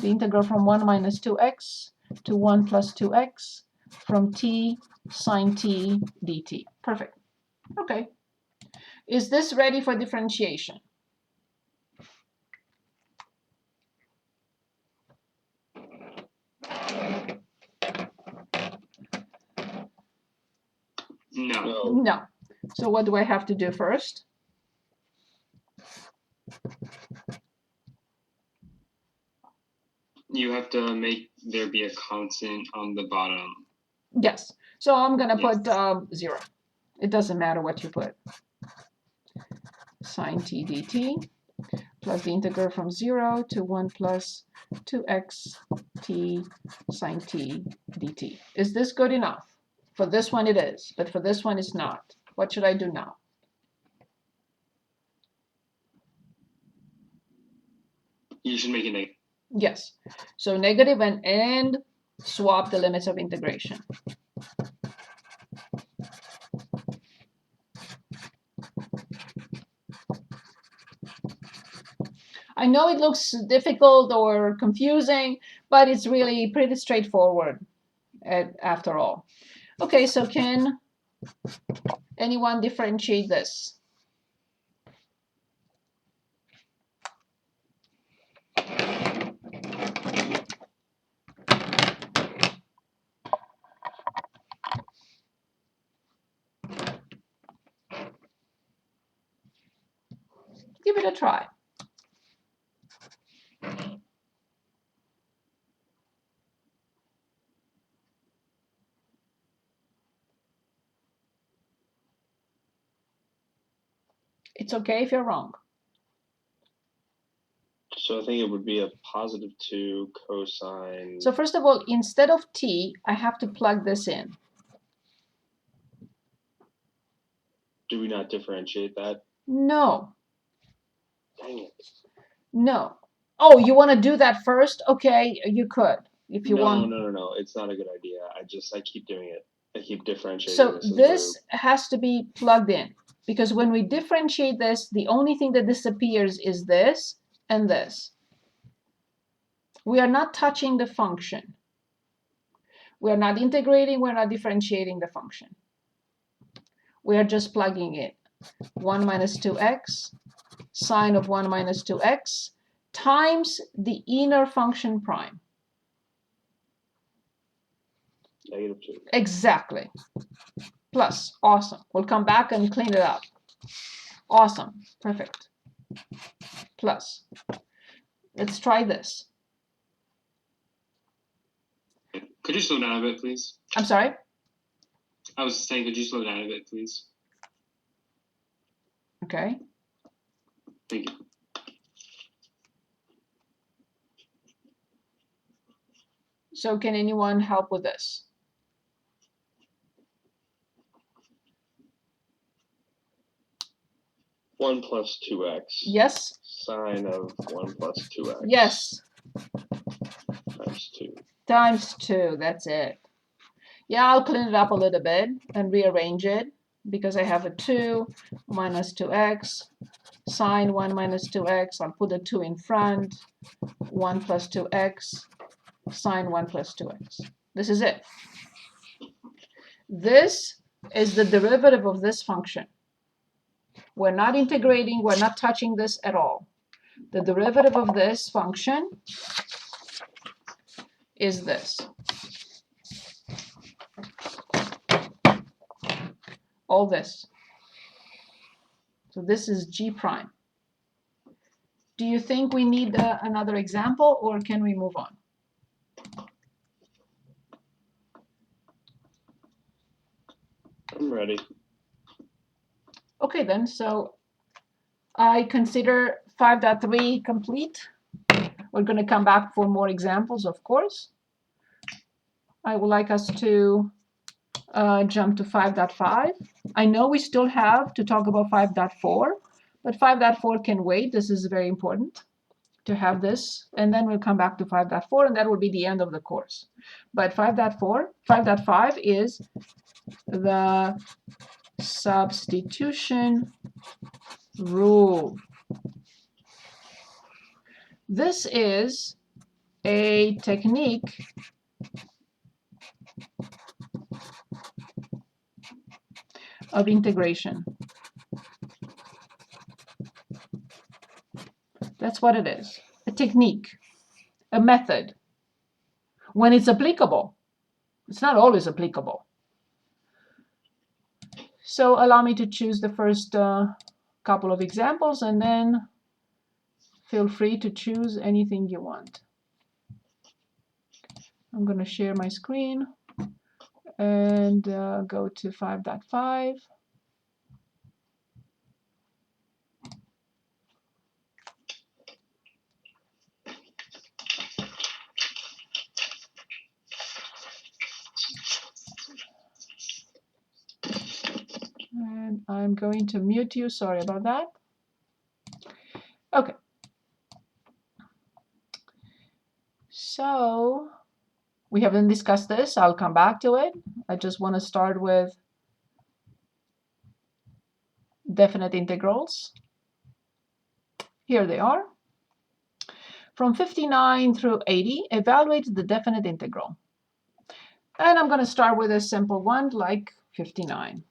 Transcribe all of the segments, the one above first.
the integral from 1 minus 2x to 1 plus 2x from t sine t dt. Perfect. Okay. Is this ready for differentiation? No. No. So what do I have to do first? You have to make there be a constant on the bottom. Yes. So I'm going to Yes. put 0. It doesn't matter what you put. Sine t dt plus the integral from 0 to 1 plus 2x t sine t dt. Is this good enough? For this one it is, but for this one it's not. What should I do now? You should make it negative. Yes. So negative and swap the limits of integration. I know it looks difficult or confusing, but it's really pretty straightforward after all. Okay, so can anyone differentiate this? Give it a try. It's okay if you're wrong. So I think it would be a positive 2 cosine. So first of all, instead of t, I have to plug this in. Do we not differentiate that? No. Dang it. No. Oh, you want to do that first? Okay, you could if you want. No. It's not a good idea. I keep doing it. I keep differentiating. So this has to be plugged in, because when we differentiate this, the only thing that disappears is this and this. We are not touching the function. We are not integrating, we're not differentiating the function. We are just plugging in 1 minus 2x sine of 1 minus 2x times the inner function prime. Negative 2. Exactly. Plus. Awesome. We'll come back and clean it up. Awesome. Perfect. Plus. Let's try this. Could you slow down a bit, please? I'm sorry? I was saying, could you slow down a bit, please? Okay. Thank you. So can anyone help with this? One plus 2x. Yes? Sine of 1 plus 2x. Yes. Times 2. Times 2, that's it. Yeah, I'll clean it up a little bit and rearrange it, because I have a 2 minus 2x, sine 1 minus 2x, I'll put a 2 in front, 1 plus 2x, sine 1 plus 2x. This is it. This is the derivative of this function. We're not integrating, we're not touching this at all. The derivative of this function is this. All this. So this is g prime. Do you think we need another example, or can we move on? I'm ready. Okay then, so I consider 5.3 complete. We're going to come back for more examples, of course. I would like us to jump to 5.5. I know we still have to talk about 5.4, but 5.4 can wait. This is very important to have this, and then we'll come back to 5.4, and that will be the end of the course. But 5.5 is the substitution rule. This is a technique of integration. That's what it is, a technique, a method, when it's applicable. It's not always applicable. So allow me to choose the first couple of examples, and then feel free to choose anything you want. I'm going to share my screen and go to 5.5. And I'm going to mute you. Sorry about that. Okay. So we haven't discussed this. I'll come back to it. I just want to start with definite integrals. Here they are. From 59 through 80, evaluate the definite integral. And I'm going to start with a simple one like 59.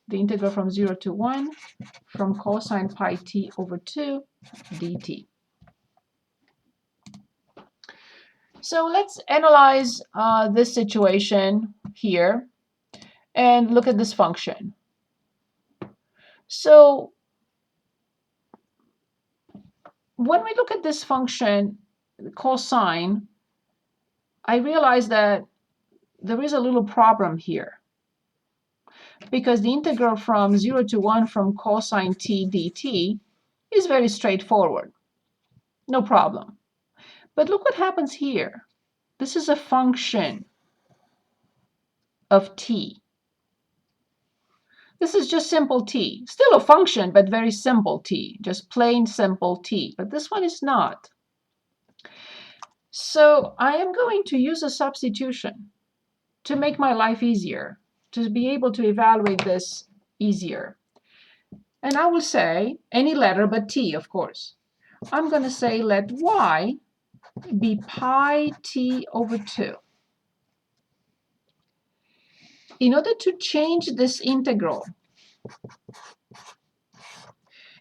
The integral from 0 to 1 from cosine pi t over 2 dt. So let's analyze this situation here and look at this function. So when we look at this function, cosine, I realize that there is a little problem here, because the integral from 0 to 1 from cosine t dt is very straightforward. No problem. But look what happens here. This is a function of t. This is just simple t. Still a function, but very simple t. Just plain simple t. But this one is not. So I am going to use a substitution to make my life easier, to be able to evaluate this easier. And I will say any letter but t, of course. I'm going to say let y be pi t over 2. In order to change this integral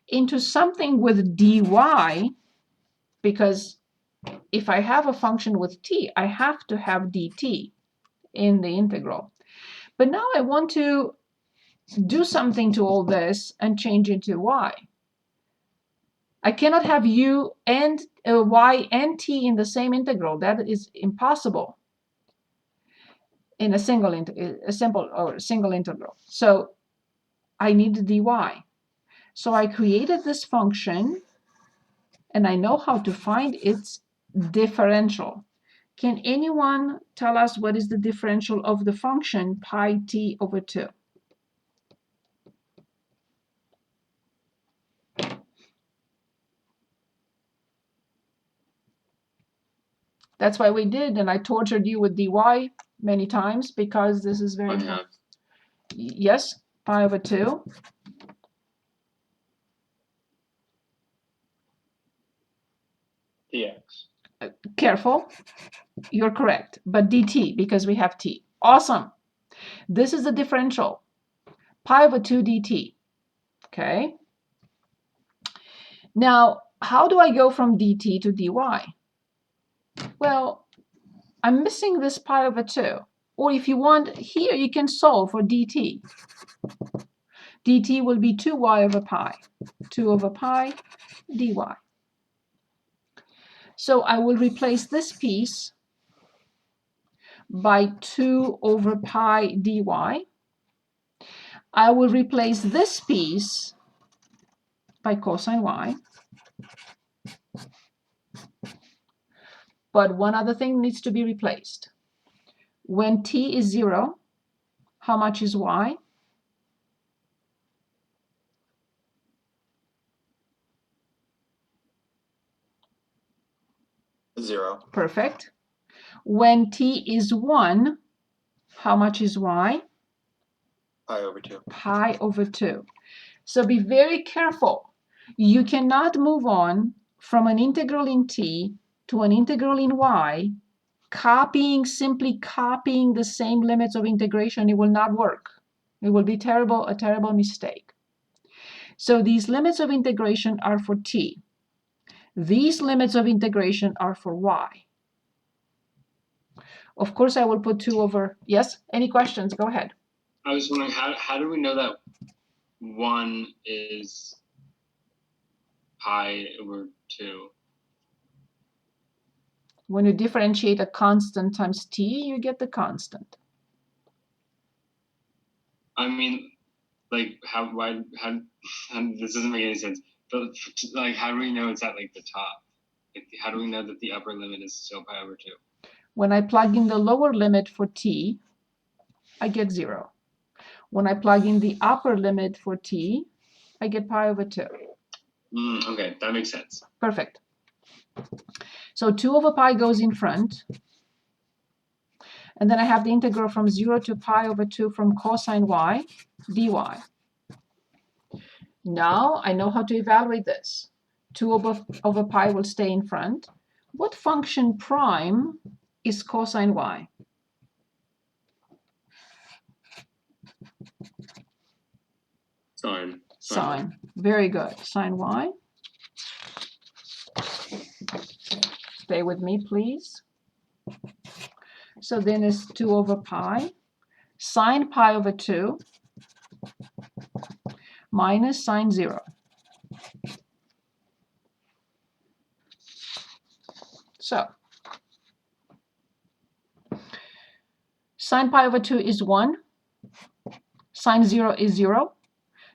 into something with dy, because if I have a function with t, I have to have dt in the integral. But now I want to do something to all this and change it to y. I cannot have u and y and t in the same integral. That is impossible in a single integral. So I need dy. So I created this function, and I know how to find its differential. Can anyone tell us what is the differential of the function pi t over 2? That's why we did, and I tortured you with dy many times, because this is very important. Yes, pi over 2. dx. Careful, you're correct, but dt, because we have t. Awesome. This is the differential, pi over 2 dt. Okay. Now, how do I go from dt to dy? Well, I'm missing this pi over 2. Or if you want, here you can solve for dt. dt will be 2y over pi. 2 over pi dy. So I will replace this piece by 2 over pi dy. I will replace this piece by cosine y. But one other thing needs to be replaced. When t is 0, how much is y? 0. Perfect. When t is 1, how much is y? Pi over 2. Pi over 2. So be very careful. You cannot move on from an integral in t to an integral in y, simply copying the same limits of integration, it will not work. It will be a terrible mistake. So these limits of integration are for t. These limits of integration are for y. Of course, I will put 2 over. Yes? Any questions? Go ahead. I was wondering, how do we know that 1 is pi over 2? When you differentiate a constant times t, you get the constant. I mean, like, how this doesn't make any sense. But like, how do we know it's at like the top? Like, how do we know that the upper limit is still pi over 2? When I plug in the lower limit for t, I get 0. When I plug in the upper limit for t, I get pi over 2. Okay, that makes sense. Perfect. So 2 over pi goes in front. And then I have the integral from 0 to pi over 2 from cosine y dy. Now I know how to evaluate this. 2 over pi will stay in front. What function prime is cosine y? Sine. Sine. Very good. Sine y. Stay with me, please. So then it's 2 over pi. Sine pi over 2 minus sine 0. So sine pi over 2 is 1. Sine 0 is 0.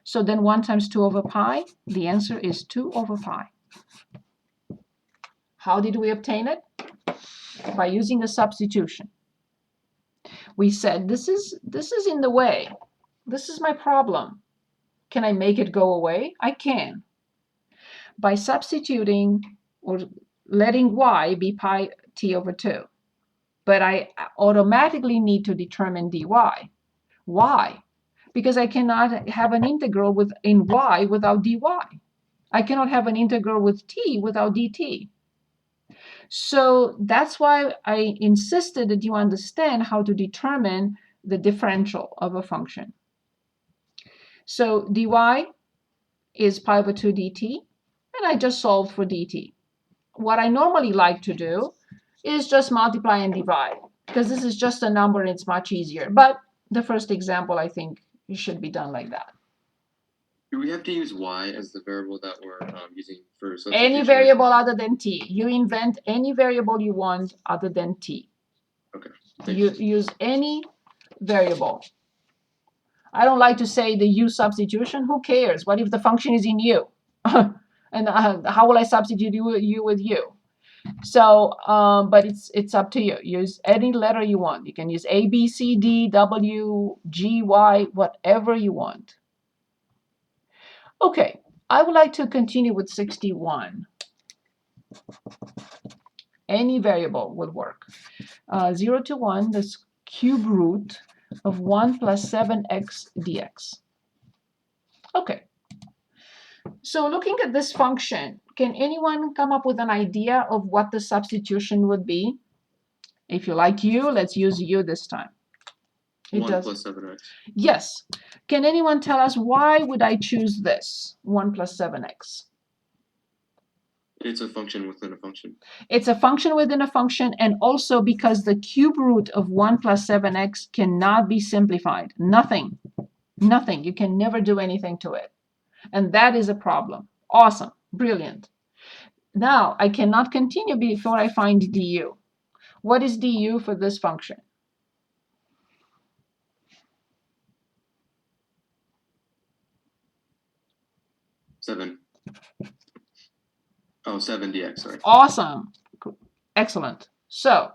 So then 1 times 2 over pi, the answer is 2 over pi. How did we obtain it? By using a substitution. We said, this is in the way. This is my problem. Can I make it go away? I can. By substituting or letting y be pi t over 2. But I automatically need to determine dy. Why? Because I cannot have an integral in y without dy. I cannot have an integral with t without dt. So that's why I insisted that you understand how to determine the differential of a function. So dy is pi over 2 dt, and I just solved for dt. What I normally like to do is just multiply and divide, because this is just a number and it's much easier. But the first example, I think, it should be done like that. Do we have to use y as the variable that we're using for substitution? Any variable other than t. You invent any variable you want other than t. Okay. You use any variable. I don't like to say the u substitution. Who cares? What if the function is in u? And how will I substitute u with u? So, but it's up to you. Use any letter you want. You can use A, B, C, D, W, G, Y, whatever you want. Okay, I would like to continue with 61. Any variable would work. 0 to 1, the cube root of 1 plus 7x dx. Okay. So looking at this function, can anyone come up with an idea of what the substitution would be? If you like u, let's use u this time. 1 plus 7x. Yes. Can anyone tell us why would I choose this, 1 plus 7x? It's a function within a function. It's a function within a function, and also because the cube root of 1 plus 7x cannot be simplified. Nothing. Nothing. You can never do anything to it. And that is a problem. Awesome. Brilliant. Now, I cannot continue before I find du. What is du for this function? Seven dx, sorry. Awesome. Excellent. So,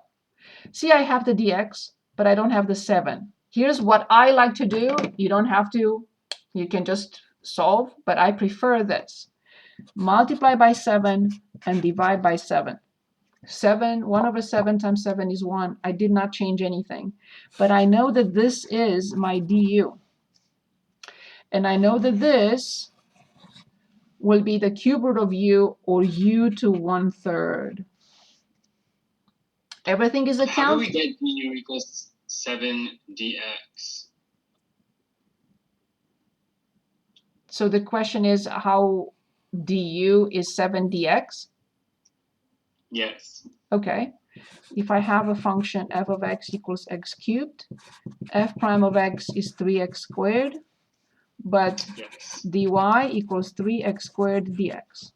see, I have the dx, but I don't have the 7. Here's what I like to do. You don't have to. You can just solve, but I prefer this. Multiply by 7 and divide by 7. 1 over 7 times 7 is 1. I did not change anything. But I know that this is my du. And I know that this will be the cube root of u, or u to 1/3. Everything is How do accounted. we get du equals 7 dx? So the question is how du is 7 dx. Yes. Okay. If I have a function f of x equals x cubed, f prime of x is 3x squared, but Yes. dy equals 3x squared dx.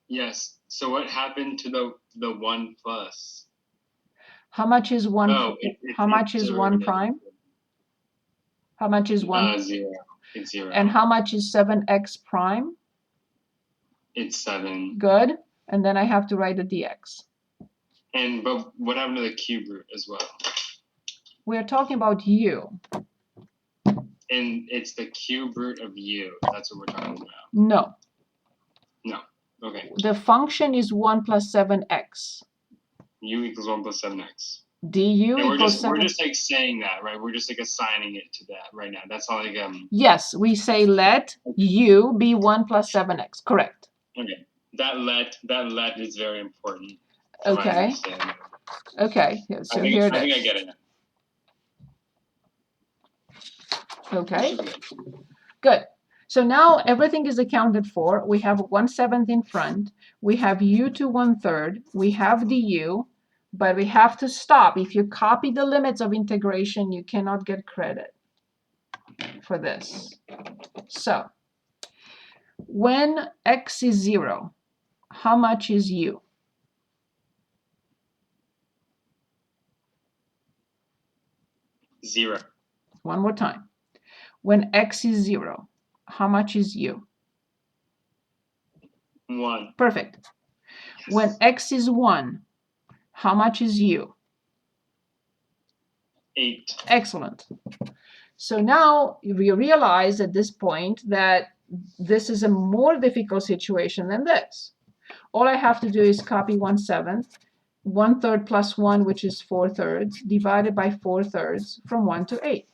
Yes. So what happened to the 1 plus? How much is 1? Oh, How much is 1 prime? How much is 1? 0. It's 0. And how much is 7x prime? It's 7. Good. And then I have to write the dx. But what happened to the cube root as well? We're talking about u. And it's the cube root of u. That's what we're talking about. No. No. Okay. The function is 1 plus 7x. U equals 1 plus 7x. Du And we're equals just 7. we're just like saying that, right? We're just like assigning it to that right now. That's all like Yes, we say let u be 1 plus 7x. Correct. okay. That let is very important. to my Okay. understanding. Okay. So I think here it I is. get it now. Okay. Good. So now everything is accounted for. We have 1/7 in front. We have u to 1/3. We have du, but we have to stop. If you copy the limits of integration, you cannot get credit for this. So when x is 0, how much is u? Zero. One more time. When x is 0, how much is u? 1. Perfect. Yes. When x is 1, how much is u? 8. Excellent. So now we realize at this point that this is a more difficult situation than this. All I have to do is copy 1/7, 1/3 plus 1, which is 4/3, divided by 4/3 from 1 to 8.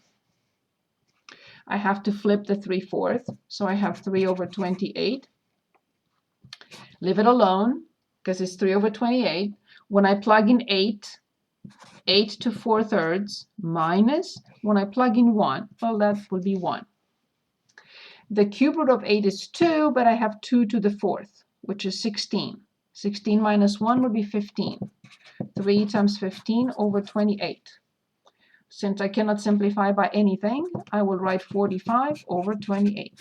I have to flip the 3/4, so I have 3 over 28. Leave it alone, because it's 3 over 28. When I plug in 8 to 4/3 minus, when I plug in 1, well, that would be 1. The cube root of 8 is 2, but I have 2 to the 4th, which is 16. 16 minus 1 would be 15. 3 times 15 over 28. Since I cannot simplify by anything, I will write 45 over 28.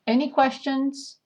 Any questions?